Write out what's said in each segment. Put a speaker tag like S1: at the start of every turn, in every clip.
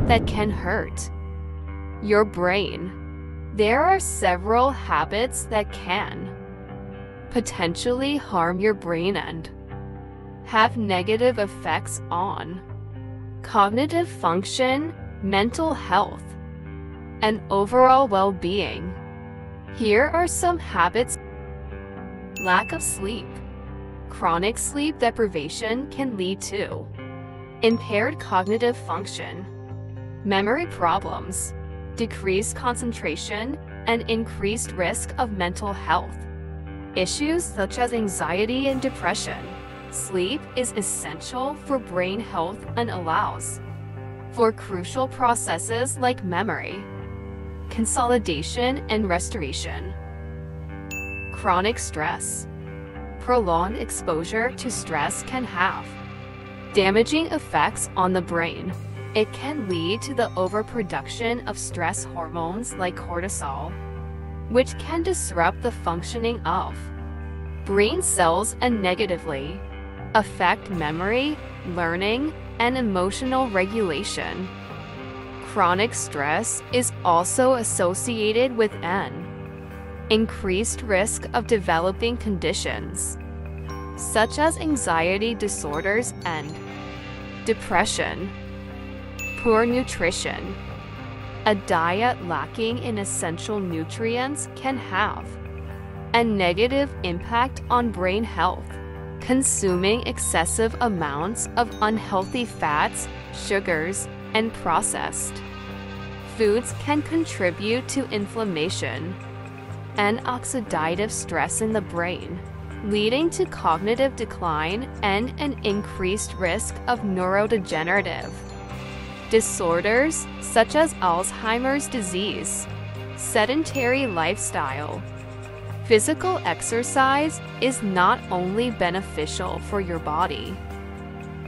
S1: that can hurt your brain. There are several habits that can potentially harm your brain and have negative effects on cognitive function, mental health, and overall well-being. Here are some habits. Lack of sleep. Chronic sleep deprivation can lead to impaired cognitive function, memory problems, decreased concentration, and increased risk of mental health issues such as anxiety and depression. Sleep is essential for brain health and allows for crucial processes like memory, consolidation, and restoration. Chronic stress. Prolonged exposure to stress can have damaging effects on the brain. It can lead to the overproduction of stress hormones like cortisol, which can disrupt the functioning of brain cells and negatively affect memory, learning, and emotional regulation. Chronic stress is also associated with an increased risk of developing conditions such as anxiety disorders and depression. Poor nutrition. A diet lacking in essential nutrients can have a negative impact on brain health. Consuming excessive amounts of unhealthy fats, sugars, and processed foods can contribute to inflammation and oxidative stress in the brain, leading to cognitive decline and an increased risk of neurodegenerative disorders such as Alzheimer's disease. Sedentary lifestyle. Physical exercise is not only beneficial for your body,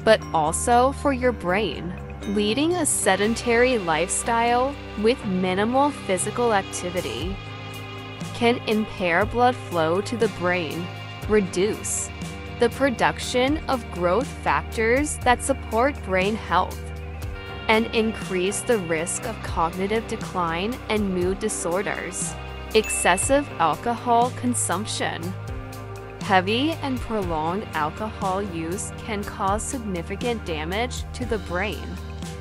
S1: but also for your brain. Leading a sedentary lifestyle with minimal physical activity can impair blood flow to the brain, reduce the production of growth factors that support brain health, and increase the risk of cognitive decline and mood disorders. Excessive alcohol consumption. Heavy and prolonged alcohol use can cause significant damage to the brain.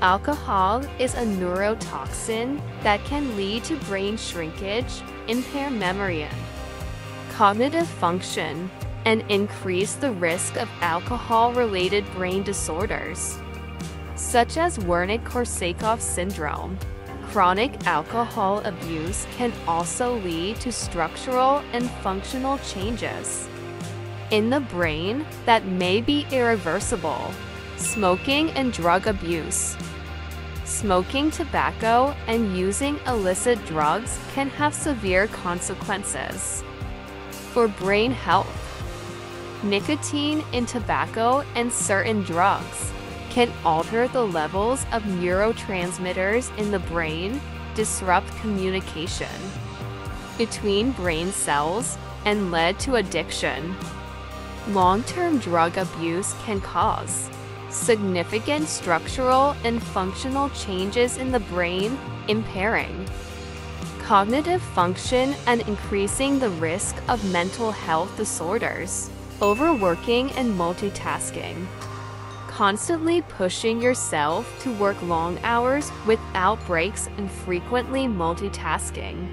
S1: Alcohol is a neurotoxin that can lead to brain shrinkage, impair memory and cognitive function, and increase the risk of alcohol-related brain disorders, such as Wernicke-Korsakoff syndrome. Chronic alcohol abuse can also lead to structural and functional changes in the brain that may be irreversible. Smoking and drug abuse. Smoking tobacco and using illicit drugs can have severe consequences for brain health. Nicotine in tobacco and certain drugs can alter the levels of neurotransmitters in the brain, disrupt communication between brain cells, and lead to addiction. Long-term drug abuse can cause significant structural and functional changes in the brain, impairing cognitive function and increasing the risk of mental health disorders. Overworking and multitasking. Constantly pushing yourself to work long hours without breaks and frequently multitasking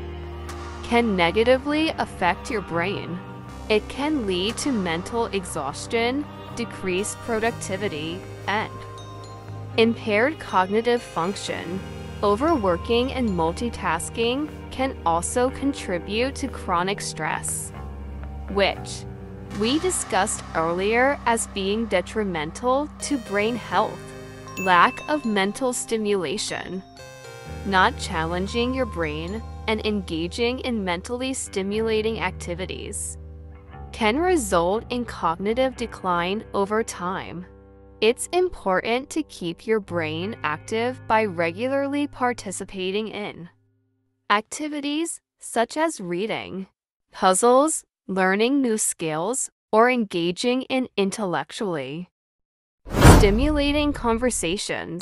S1: can negatively affect your brain. It can lead to mental exhaustion, decreased productivity, and impaired cognitive function. Overworking and multitasking can also contribute to chronic stress, which we discussed earlier as being detrimental to brain health. Lack of mental stimulation. Not challenging your brain and engaging in mentally stimulating activities can result in cognitive decline over time. It's important to keep your brain active by regularly participating in activities such as reading, puzzles, learning new skills, or engaging in intellectually stimulating conversations.